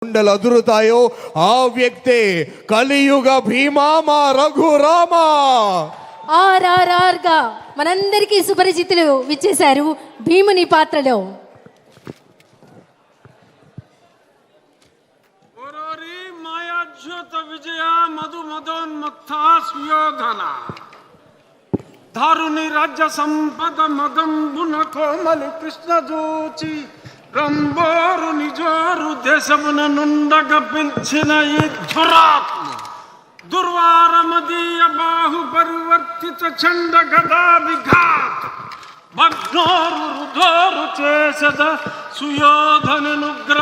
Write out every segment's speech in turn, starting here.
గుండెలు అదురుతాయో ఆ వ్యక్తే కలియుగ భీమా మా రఘురామా. RRR గా మనందరికీ సుపరిచితులు విచ్చేశారు భీముని పాత్రలో. మాయాజ్యోత విజయ మధు మదోన్మత్త సుయోధన దారుని రాజ్య సంపద మదంబున కోమలి కృష్ణ జూచి రంబోరు నిజోరు దేశమున నుండగ పిలిచిన ఈ దురాత్మ దుర్వారమదీయ బాహు పరివర్తిత చండ గదా విఘాత భగ్నోరు రుధోరు చేసద సుయోధనుగ్ర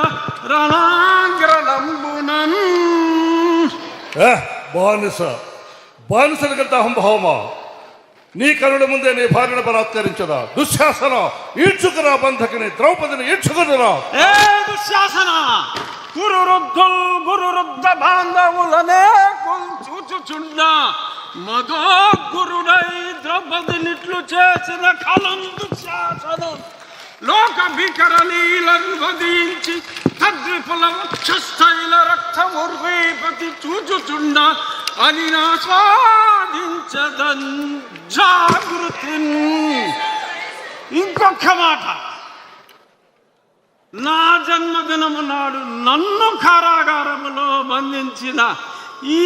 రణాంగ్రలంబునన్. బానిసలకంత అహంభావమా? నీ కనుల ముందే నీ భార్యను బలాత్కరించదా? దుశ్శాసన, ఈడ్చుకురా బంధకిని, ద్రౌపదిని ఈడ్చుకురా. ఏ దుశ్శాసన, గురురుద్ధ బాంధవులనే చూచుచుండ మధో గురుడై ద్రౌపదినిట్లు చేసిన కలం దుశ్శాసనం. లోక భీకర లీలను వధించి తద్విపుల వక్షస్థైల రక్తముర్వీపతి చూచుచుండ అని ఆస్వాదించదన్ జాగృతి. ఇంకొక మాట, నా జన్మదినము నాడు నన్ను కారాగారములో బంధించిన ఈ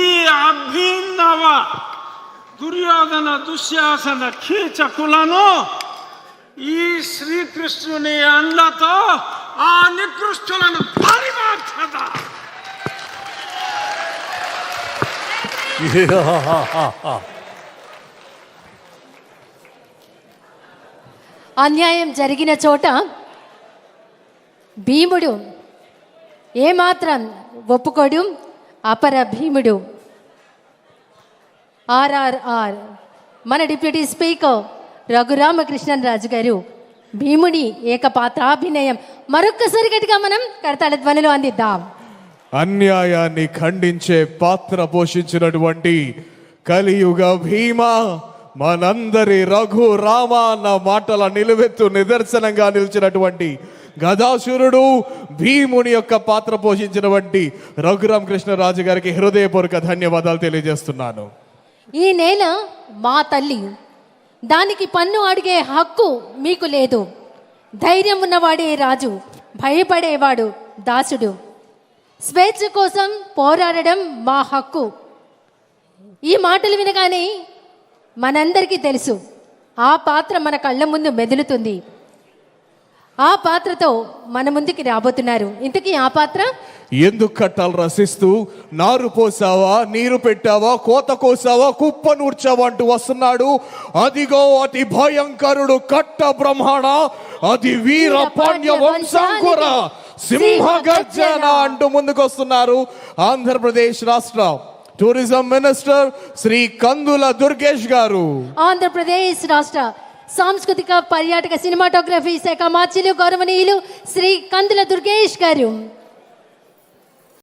అభినవ దుర్యోధన దుశ్శాసన కీచకులను ఈ శ్రీకృష్ణుని అండతో ఆ నికృష్టులను పరిమార్చద. అన్యాయం జరిగిన చోట భీముడు ఏమాత్రం ఒప్పుకోడు. అపర భీముడు. RRR మన డిప్యూటీ స్పీకర్ రఘురామకృష్ణన్ రాజు గారు భీముడి ఏకపాత్రాభినయం మరొక్కసారి గట్టిగా మనం కరతాళ ధ్వనులు అందిద్దాం. అన్యాయాన్ని ఖండించే పాత్ర పోషించినటువంటి కలియుగ భీమా, మనందరి రఘురామ అన్న మాటల నిలువెత్తు నిదర్శనంగా నిలిచినటువంటి గదాసురుడు భీముని యొక్క పాత్ర పోషించినటువంటి రఘురామకృష్ణరాజు గారికి హృదయపూర్వక ధన్యవాదాలు తెలియజేస్తున్నాను. ఈ నేల మా తల్లి, దానికి పన్ను అడిగే హక్కు మీకు లేదు. ధైర్యం ఉన్నవాడే రాజు, భయపడేవాడు దాసుడు. స్వేచ్ఛ కోసం పోరాడడం మా హక్కు. ఈ మాటలు వినగానే మనందరికీ తెలుసు ఆ పాత్ర మన కళ్ళ ముందు మెదులుతుంది. ఆ పాత్రతో మన ముందుకి రాబోతున్నారు. ఇంతకీ ఆ పాత్ర ఎందుకు కట్టాలు రసిస్తూ నారు పోసావా, నీరు పెట్టావా, కోత కోసావా, కుప్ప నూర్చావా అంటూ వస్తున్నాడు. అదిగో అతి భయంకరుడు కట్ట బ్రహ్మణ, అది వీర పాండ్య వంశాంకుర సింహ గర్జన అంటూ ముందుకు వస్తున్నారు ఆంధ్రప్రదేశ్ రాష్ట్ర టూరిజం మినిస్టర్ శ్రీ కందుల దుర్గేష్ గారు. ఆంధ్రప్రదేశ్ రాష్ట్ర సాంస్కృతిక పర్యాటక సినిమాటోగ్రఫీ శాఖ మార్చిలు గౌరవనీయులు శ్రీ కందుల దుర్గేష్ గారు.